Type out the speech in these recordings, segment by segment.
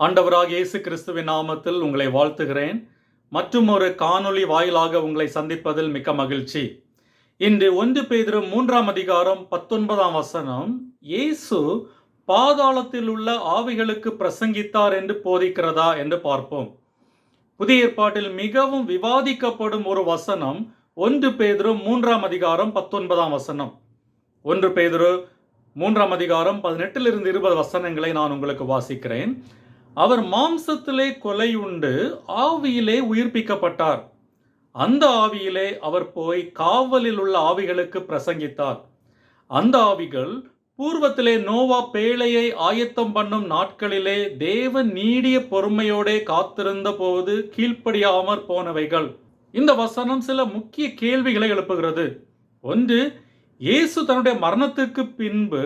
ஆண்டவராகிய இயேசு கிறிஸ்துவின் நாமத்தில் உங்களை வாழ்த்துகிறேன். மற்றும் ஒரு காணொளி வாயிலாக உங்களை சந்திப்பதில் மிக்க மகிழ்ச்சி. இன்று 1 பேதுரு 3ஆம் அதிகாரம் 19ஆம் வசனம், இயேசு பாதாளத்தில் உள்ள ஆவிகளுக்கு பிரசங்கித்தார் என்று போதிக்கிறதா என்று பார்ப்போம். புதிய ஏற்பாட்டில் மிகவும் விவாதிக்கப்படும் ஒரு வசனம் 1 பேதுரு 3ஆம் அதிகாரம் 19ஆம் வசனம். 1 பேதுரு 3ஆம் அதிகாரம் 18 20 வசனங்களை நான் உங்களுக்கு வாசிக்கிறேன். அவர் மாம்சத்திலே கொலையுண்டு ஆவியிலே உயிர்ப்பிக்கப்பட்டார். அந்த ஆவியிலே அவர் போய் காவலில் உள்ள ஆவிகளுக்கு பிரசங்கித்தார். அந்த ஆவிகள் பூர்வத்திலே நோவா பேழையை ஆயத்தம் பண்ணும் நாட்களிலே தேவன் நீடிய பொறுமையோடே காத்திருந்த போது கீழ்ப்படியாமற் போனவைகள். இந்த வசனம் சில முக்கிய கேள்விகளை எழுப்புகிறது. ஒன்று, இயேசு தன்னுடைய மரணத்திற்கு பின்பு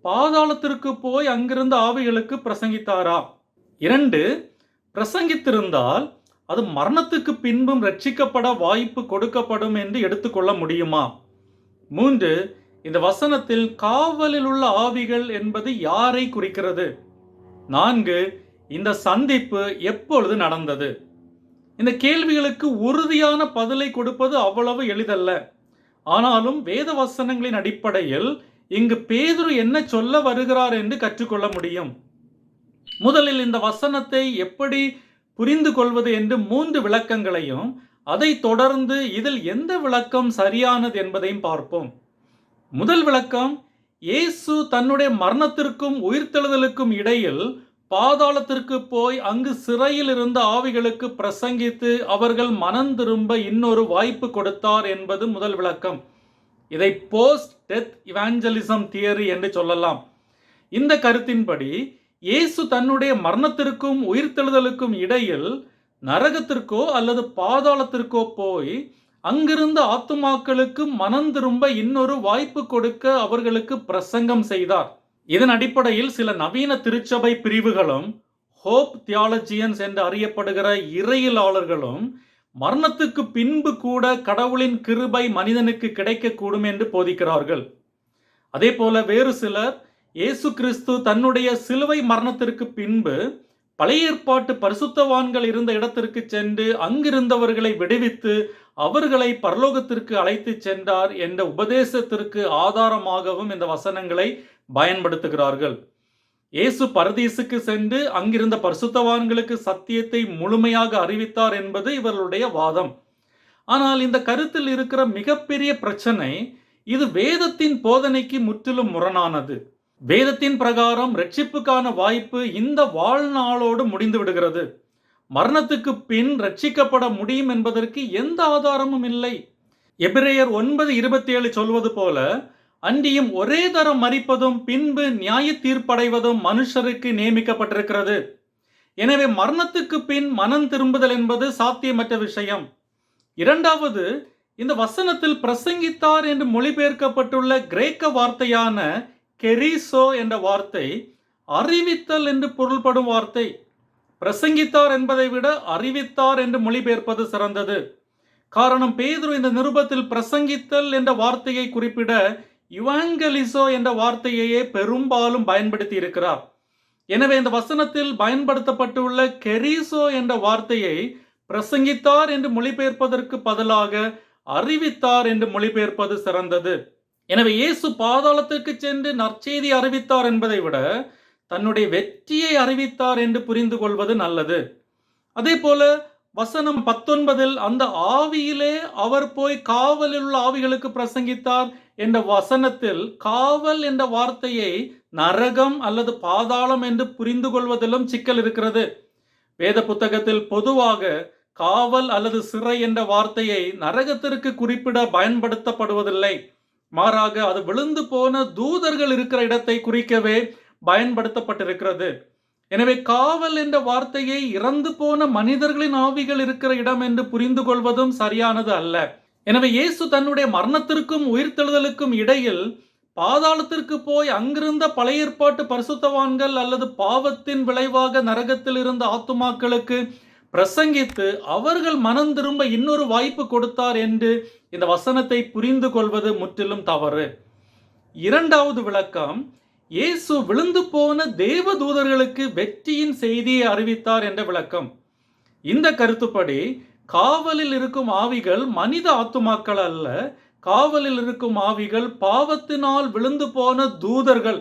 பாதாளத்திற்கு போய் அங்கிருந்த ஆவிகளுக்கு பிரசங்கித்தாரா? 2, பிரசங்கித்திருந்தால் அது மரணத்துக்கு பின்பும் ரட்சிக்கப்பட வாய்ப்பு கொடுக்கப்படும் என்று எடுத்துக்கொள்ள முடியுமா? 3, இந்த வசனத்தில் காவலில் உள்ள ஆவிகள் என்பது யாரை குறிக்கிறது? 4, இந்த சந்திப்பு எப்பொழுது நடந்தது? இந்த கேள்விகளுக்கு உறுதியான பதிலை கொடுப்பது அவ்வளவு எளிதல்ல. ஆனாலும் வேத வசனங்களின் அடிப்படையில் இங்கு பேதுரு என்ன சொல்ல வருகிறார் என்று கற்றுக்கொள்ள முடியும். முதலில் இந்த வசனத்தை எப்படி புரிந்து கொள்வது என்று 3 விளக்கங்களையும், அதை தொடர்ந்து இதில் எந்த விளக்கம் சரியானது என்பதையும் பார்ப்போம். முதல் விளக்கம், இயேசு தன்னுடைய மரணத்திற்கும் உயிர்த்தெழுதலுக்கும் இடையில் பாதாளத்திற்கு போய் அங்கு சிறையில் இருந்த ஆவிகளுக்கு பிரசங்கித்து அவர்கள் மனம் திரும்ப இன்னொரு வாய்ப்பு கொடுத்தார் என்பது முதல் விளக்கம். இதை போஸ்ட் டெத் இவாஞ்சலிசம் தியரி என்று சொல்லலாம். இந்த கருத்தின்படி இயேசு தன்னுடைய மரணத்திற்கும் உயிர்த்தெழுதலுக்கும் இடையில் நரகத்திற்கோ அல்லது பாதாளத்திற்கோ போய் அங்கிருந்த ஆத்துமாக்களுக்கு மனம் திரும்ப இன்னொரு வாய்ப்பு கொடுக்க அவர்களுக்கு பிரசங்கம் செய்தார். இதன் அடிப்படையில் சில நவீன திருச்சபை பிரிவுகளும் ஹோப் தியாலஜியன்ஸ் என்று அறியப்படுகிற இறையியலாளர்களும் மரணத்துக்கு பின்பு கூட கடவுளின் கிருபை மனிதனுக்கு கிடைக்கக்கூடும் என்று போதிக்கிறார்கள். அதே போல வேறு சிலர் இயேசு கிறிஸ்து தன்னுடைய சிலுவை மரணத்திற்கு பின்பு பழைய ஏற்பாட்டு பரிசுத்தவான்கள் இருந்த இடத்திற்கு சென்று அங்கிருந்தவர்களை விடுவித்து அவர்களை பரலோகத்திற்கு அழைத்து சென்றார் என்ற உபதேசத்திற்கு ஆதாரமாகவும் இந்த வசனங்களை பயன்படுத்துகிறார்கள். இயேசு பரதீசுக்கு சென்று அங்கிருந்த பரிசுத்தவான்களுக்கு சத்தியத்தை முழுமையாக அறிவித்தார் என்பது இவர்களுடைய வாதம். ஆனால் இந்த கருத்தில் இருக்கிற மிகப்பெரிய பிரச்சனை, இது வேதத்தின் போதனைக்கு முற்றிலும் முரணானது. வேதத்தின் பிரகாரம் ரட்சிப்புக்கான வாய்ப்பு இந்த வாழ்நாளோடு முடிந்து விடுகிறது. மரணத்துக்கு பின் ரட்சிக்கப்பட முடியும் என்பதற்கு எந்த ஆதாரமும் இல்லை. எபிரேயர் 9:27 சொல்வது போல, அன்றியும் ஒரே தரம் மரிப்பதும் பின்பு நியாய தீர்ப்படைவதும் மனுஷருக்கு நியமிக்கப்பட்டிருக்கிறது. எனவே மரணத்துக்கு பின் மனம் திரும்புதல் என்பது சாத்தியமற்ற விஷயம். இரண்டாவது, இந்த வசனத்தில் பிரசங்கித்தார் என்று மொழிபெயர்க்கப்பட்டுள்ள கிரேக்க வார்த்தையான கெரிசோ என்ற வார்த்தை அறிவித்தல் என்று பொருள்படும் வார்த்தை. பிரசங்கித்தார் என்பதை விட அறிவித்தார் என்று மொழிபெயர்ப்பது சிறந்தது. காரணம், பேதுரு இந்த நிருபத்தில் பிரசங்கித்தல் என்ற வார்த்தையை குறிப்பிட யுவாங்கலிசோ என்ற வார்த்தையையே பெரும்பாலும் பயன்படுத்தி இருக்கிறார். எனவே இந்த வசனத்தில் பயன்படுத்தப்பட்டுள்ள கெரிசோ என்ற வார்த்தையை பிரசங்கித்தார் என்று மொழிபெயர்ப்பதற்கு பதிலாக அறிவித்தார் என்று மொழிபெயர்ப்பது சிறந்தது. எனவே இயேசு பாதாளத்திற்கு சென்று நற்செய்தி அறிவித்தார் என்பதை விட தன்னுடைய வெற்றியை அறிவித்தார் என்று புரிந்து கொள்வது நல்லது. அதே போல வசனம் 19 அந்த ஆவியிலே அவர் போய் காவலில் உள்ள ஆவிகளுக்கு பிரசங்கித்தார் என்ற வசனத்தில் காவல் என்ற வார்த்தையை நரகம் அல்லது பாதாளம் என்று புரிந்து கொள்வதிலும் சிக்கல் இருக்கிறது. வேத புத்தகத்தில் பொதுவாக காவல் அல்லது சிறை என்ற வார்த்தையை நரகத்திற்கு குறிப்பிட பயன்படுத்தப்படுவதில்லை. மாறாக அது விழுந்து போன தூதர்கள் இருக்கிற இடத்தை குறிக்கவே பயன்படுத்தப்பட்டிருக்கிறது. எனவே காவல் என்ற வார்த்தையை இறந்து போன மனிதர்களின் ஆவிகள் இருக்கிற இடம் என்று புரிந்து கொள்வதும் சரியானது அல்ல. எனவே இயேசு தன்னுடைய மரணத்திற்கும் உயிர்த்தெழுதலுக்கும் இடையில் பாதாளத்திற்கு போய் அங்கிருந்த பழைய ஏற்பாட்டு பரிசுத்தவான்கள் அல்லது பாவத்தின் விளைவாக நரகத்தில் இருந்த ஆத்துமாக்களுக்கு பிரசங்கித்து அவர்கள் மனம் திரும்ப இன்னொரு வாய்ப்பு கொடுத்தார் என்று இந்த வசனத்தை புரிந்து கொள்வது முற்றிலும் தவறு. இரண்டாவது விளக்கம், இயேசு விழுந்து போன தேவ தூதர்களுக்கு வெற்றியின் செய்தியை அறிவித்தார் என்ற விளக்கம். இந்த கருத்துப்படி காவலில் இருக்கும் ஆவிகள் மனித ஆத்துமாக்கள் அல்ல, காவலில் இருக்கும் ஆவிகள் பாவத்தினால் விழுந்து போன தூதர்கள்.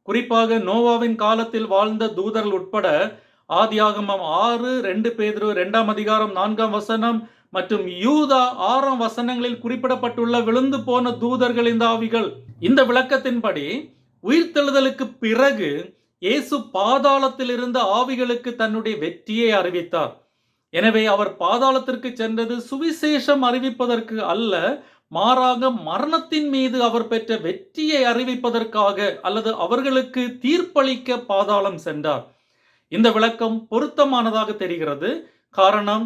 குறிப்பாக நோவாவின் காலத்தில் வாழ்ந்த தூதர்கள் உட்பட ஆதியாகமம் 6, 2 பேதுரு 2ஆம் அதிகாரம் 4ஆம் வசனம் மற்றும் யூதா 6ஆம் வசனங்களில் குறிப்பிடப்பட்டுள்ள விழுந்து போன தூதர்கள் இந்த ஆவிகள். இந்த விளக்கத்தின்படி உயிர்த்தெழுதலுக்கு பிறகு இயேசு பாதாளத்தில் இருந்த ஆவிகளுக்கு தன்னுடைய வெற்றியை அறிவித்தார். எனவே அவர் பாதாளத்திற்கு சென்றது சுவிசேஷம் அறிவிப்பதற்கு அல்ல, மாறாக மரணத்தின் மீது அவர் பெற்ற வெற்றியை அறிவிப்பதற்காக அல்லது அவர்களுக்கு தீர்ப்பளிக்க பாதாளம் சென்றார். இந்த விளக்கம் பொருத்தமானதாக தெரிகிறது. காரணம்,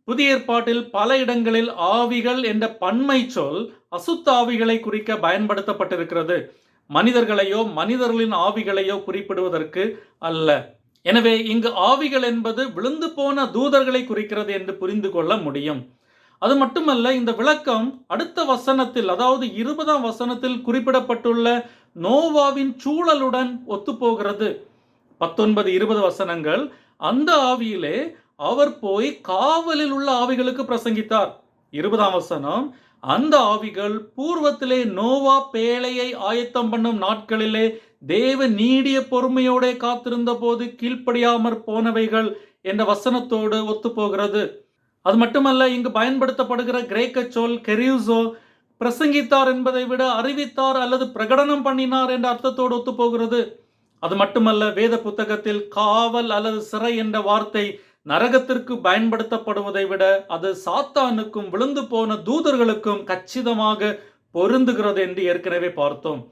புதிய ஏற்பாட்டில் பல இடங்களில் ஆவிகள் என்ற பன்மை சொல் அசுத்த ஆவிகளை குறிக்க பயன்படுத்தப்பட்டிருக்கிறது, மனிதர்களையோ மனிதர்களின் ஆவிகளையோ குறிப்பிடுவதற்கு அல்ல. எனவே இங்கு ஆவிகள் என்பது விழுந்து போன தூதர்களை குறிக்கிறது என்று புரிந்து கொள்ள முடியும். அது மட்டுமல்ல, இந்த விளக்கம் அடுத்த வசனத்தில், அதாவது 20ஆம் வசனத்தில் குறிப்பிடப்பட்டுள்ள நோவாவின் சூழலுடன் ஒத்துப்போகிறது. 19, 20 வசனங்கள், அந்த ஆவியிலே அவர் போய் காவலில் உள்ள ஆவிகளுக்கு பிரசங்கித்தார். 20ஆம் வசனம், அந்த ஆவிகள் பூர்வத்திலே நோவா பேழையை ஆயத்தம் பண்ணும் நாட்களிலே தேவ நீடிய பொறுமையோட காத்திருந்த போது கீழ்ப்படியாமற் போனவைகள் என்ற வசனத்தோடு ஒத்துப்போகிறது. அது மட்டுமல்ல, இங்கு பயன்படுத்தப்படுகிற கிரேக்க சொல் கெரியூசோ பிரசங்கித்தார் என்பதை விட அறிவித்தார் அல்லது பிரகடனம் பண்ணினார் என்ற அர்த்தத்தோடு ஒத்துப்போகிறது. அது மட்டுமல்ல, வேத புத்தகத்தில் காவல் அல்லது சிறை என்ற வார்த்தை நரகத்திற்கு பயன்படுத்தப்படுவதை விட அது சாத்தானுக்கும் விழுந்து போன தூதர்களுக்கும் கச்சிதமாக பொருந்துகிறது என்று ஏற்கனவே பார்த்தோம்.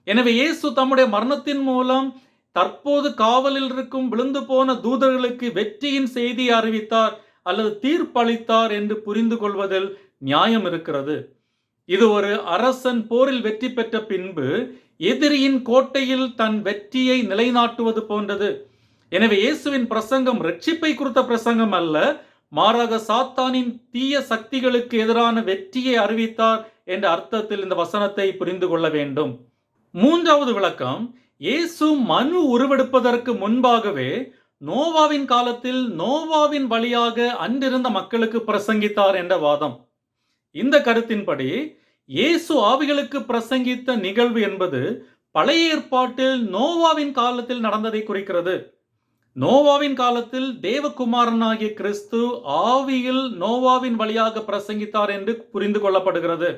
எனவே இயேசு தம்முடைய மரணத்தின் மூலம் தற்போது காவலில் இருக்கும் விழுந்து போன தூதர்களுக்கு வெற்றியின் செய்தியை அறிவித்தார் அல்லது தீர்ப்பளித்தார் என்று புரிந்து கொள்வதில் நியாயம் இருக்கிறது. இது ஒரு அரசன் போரில் வெற்றி பெற்ற பின்பு எதிரியின் கோட்டையில் தன் வெற்றியை நிலைநாட்டுவது போன்றது. எனவே இயேசுவின் பிரசங்கம் ரட்சிப்பை குறித்த பிரசங்கம் அல்ல, மாறாக சாத்தானின் தீய சக்திகளுக்கு எதிரான வெற்றியை அறிவித்தார் என்ற அர்த்தத்தில் இந்த வசனத்தை புரிந்து கொள்ள வேண்டும். 3வது விளக்கம், இயேசு மனு உருவெடுப்பதற்கு முன்பாகவே நோவாவின் காலத்தில் நோவாவின் வழியாக அன்றிருந்த மக்களுக்கு பிரசங்கித்தார் என்ற வாதம். இந்த கருத்தின்படி இயேசு ஆவிகளுக்கு பிரசங்கித்த நிகழ்வு என்பது பழைய ஏற்பாட்டில் நோவாவின் காலத்தில் நடந்ததை குறிக்கிறது. நோவாவின் காலத்தில் தேவகுமாரனாகிய கிறிஸ்து ஆவியில் நோவாவின் வழியாக பிரசங்கித்தார் என்று புரிந்து கொள்ளப்படுகிறது.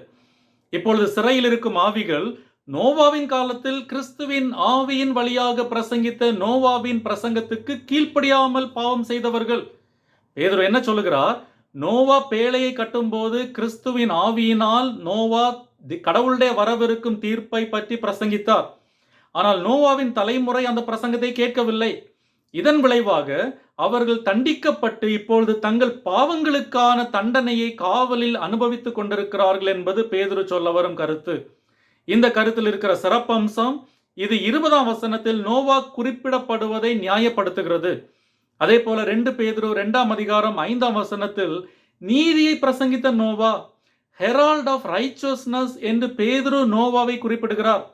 இப்பொழுது சிறையில் இருக்கும் ஆவிகள் நோவாவின் காலத்தில் கிறிஸ்துவின் ஆவியின் வழியாக பிரசங்கித்த நோவாவின் பிரசங்கத்துக்கு கீழ்ப்படியாமல் பாவம் செய்தவர்கள். பேதுரு என்ன சொல்லுகிறார்? நோவா பேழையை கட்டும்போது கிறிஸ்துவின் ஆவியினால் நோவா கடவுளுடைய வரவிருக்கும் தீர்ப்பை பற்றி பிரசங்கித்தார். ஆனால் நோவாவின் தலைமுறை அந்த பிரசங்கத்தை கேட்கவில்லை. இதன் விளைவாக அவர்கள் தண்டிக்கப்பட்டு இப்பொழுது தங்கள் பாவங்களுக்கான தண்டனையை காவலில் அனுபவித்துக் கொண்டிருக்கிறார்கள் என்பது பேதுரு சொல்ல வரும் கருத்து. இந்த கருத்தில் இருக்கிற சிறப்பம்சம், இது 20ஆம் வசனத்தில் நோவா குறிப்பிடப்படுவதை நியாயப்படுத்துகிறது. அதே போல 2 பேதுரு 2ஆம் அதிகாரம் 5ஆம் வசனத்தில் நீதியை பிரசங்கித்த நோவா, ஹெரால்ட் ஆஃப் ரைச்சஸ்னஸ் என்று பேதுரு நோவாவை குறிப்பிடுகிறார்.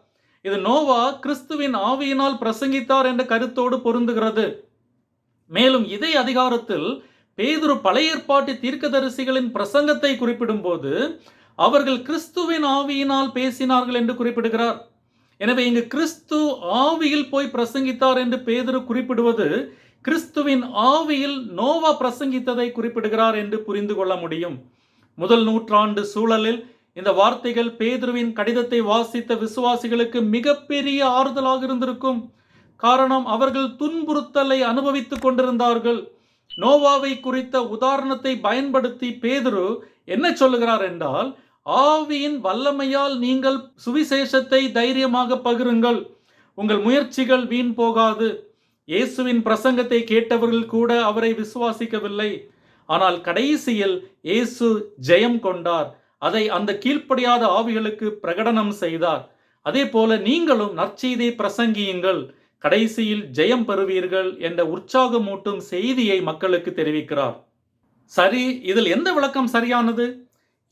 இது நோவா கிறிஸ்துவின் ஆவியினால் பிரசங்கித்தார் என்ற கருத்தோடு பொருந்துகிறது. மேலும் இதே அதிகாரத்தில் பேதுரு பழைய ஏற்பாட்டு தீர்க்கதரிசிகளின் பிரசங்கத்தை குறிப்பிடும் போது அவர்கள் கிறிஸ்துவின் ஆவியினால் பேசினார்கள் என்று குறிப்பிடுகிறார். எனவே இங்கு கிறிஸ்து ஆவியில் போய் பிரசங்கித்தார் என்று பேதுரு குறிப்பிடுவது கிறிஸ்துவின் ஆவியில் நோவா பிரசங்கித்ததை குறிப்பிடுகிறார் என்று புரிந்து கொள்ள முடியும். முதல் நூற்றாண்டு சூழலில் இந்த வார்த்தைகள் பேதுருவின் கடிதத்தை வாசித்த விசுவாசிகளுக்கு மிகப்பெரிய ஆறுதலாக இருந்திருக்கும். காரணம், அவர்கள் துன்புறுத்தலை அனுபவித்துக் கொண்டிருந்தார்கள். நோவாவை குறித்த உதாரணத்தை பயன்படுத்தி பேதுரு என்ன சொல்லுகிறார் என்றால், ஆவியின் வல்லமையால் நீங்கள் சுவிசேஷத்தை தைரியமாக பகிருங்கள், உங்கள் முயற்சிகள் வீண் போகாது. இயேசுவின் பிரசங்கத்தை கேட்டவர்கள் கூட அவரை விசுவாசிக்கவில்லை. ஆனால் கடைசியில் இயேசு ஜெயம் கொண்டார். அதை அந்த கீழ்ப்படியாத ஆவிகளுக்கு பிரகடனம் செய்தார். அதே போல நீங்களும் நற்செய்தியை பிரசங்கியுங்கள், கடைசியில் ஜெயம் பெறுவீர்கள் என்ற உற்சாகமூட்டும் செய்தியை மக்களுக்கு தெரிவிக்கிறார். சரி, இதில் எந்த விளக்கம் சரியானது?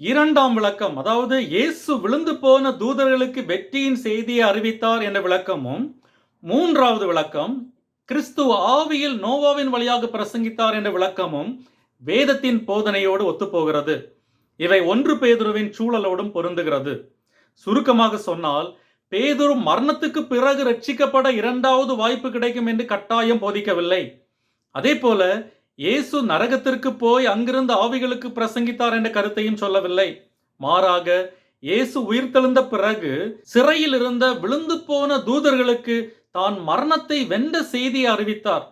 2ஆம் விளக்கம், அதாவது இயேசு விழுந்து போன தூதர்களுக்கு வெற்றியின் செய்தியை அறிவித்தார் என்ற விளக்கமும், மூன்றாவது விளக்கம், கிறிஸ்து ஆவியில் நோவாவின் வழியாக பிரசங்கித்தார் என்ற விளக்கமும் வேதத்தின் போதனையோடு ஒத்துப்போகிறது. இவை 1 பேதுருவின் சூழலோடும் பொருந்துகிறது. சுருக்கமாக சொன்னால், பேதுரு மரணத்துக்கு பிறகு ரட்சிக்கப்பட 2வது வாய்ப்பு கிடைக்கும் என்று கட்டாயம் போதிக்கவில்லை. அதே போல இயேசு நரகத்திற்கு போய் அங்கிருந்து ஆவிகளுக்கு பிரசங்கித்தார் என்ற கருத்தையும் சொல்லவில்லை. மாறாக இயேசு உயிர்த்தெழுந்த பிறகு சிறையில் இருந்த விழுந்து போன தூதர்களுக்கு தான் மரணத்தை வென்ற செய்தியை அறிவித்தார்.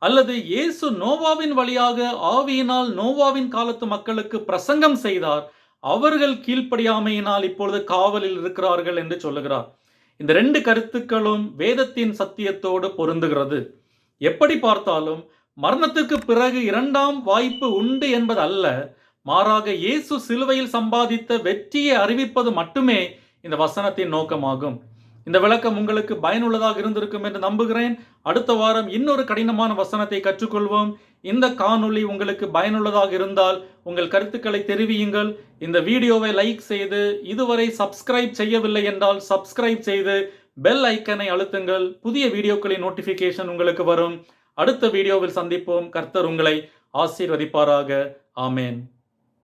அல்லது இயேசு நோவாவின் வழியாக ஆவியினால் நோவாவின் காலத்து மக்களுக்கு பிரசங்கம் செய்தார். அவர்கள் கீழ்ப்படியாமையினால் இப்பொழுது காவலில் இருக்கிறார்கள் என்று சொல்லுகிறார். இந்த 2 கருத்துக்களும் வேதத்தின் சத்தியத்தோடு பொருந்துகிறது. எப்படி பார்த்தாலும் மரணத்திற்கு பிறகு 2ஆம் வாய்ப்பு உண்டு என்பது அல்ல, மாறாக இயேசு சிலுவையில் சம்பாதித்த வெற்றியை அறிவிப்பது மட்டுமே இந்த வசனத்தின் நோக்கமாகும். இந்த விளக்கம் உங்களுக்கு பயனுள்ளதாக இருந்திருக்கும் என்று நம்புகிறேன். அடுத்த வாரம் இன்னொரு கடினமான வசனத்தை கற்றுக்கொள்வோம். இந்த காணொளி உங்களுக்கு பயனுள்ளதாக இருந்தால் உங்கள் கருத்துக்களை தெரிவியுங்கள். இந்த வீடியோவை லைக் செய்து, இதுவரை சப்ஸ்கிரைப் செய்யவில்லை என்றால் சப்ஸ்கிரைப் செய்து பெல் ஐக்கனை அழுத்துங்கள். புதிய வீடியோக்களின் நோட்டிஃபிகேஷன் உங்களுக்கு வரும். அடுத்த வீடியோவில் சந்திப்போம். கர்த்தர் உங்களை ஆசீர்வதிப்பாராக. ஆமேன்.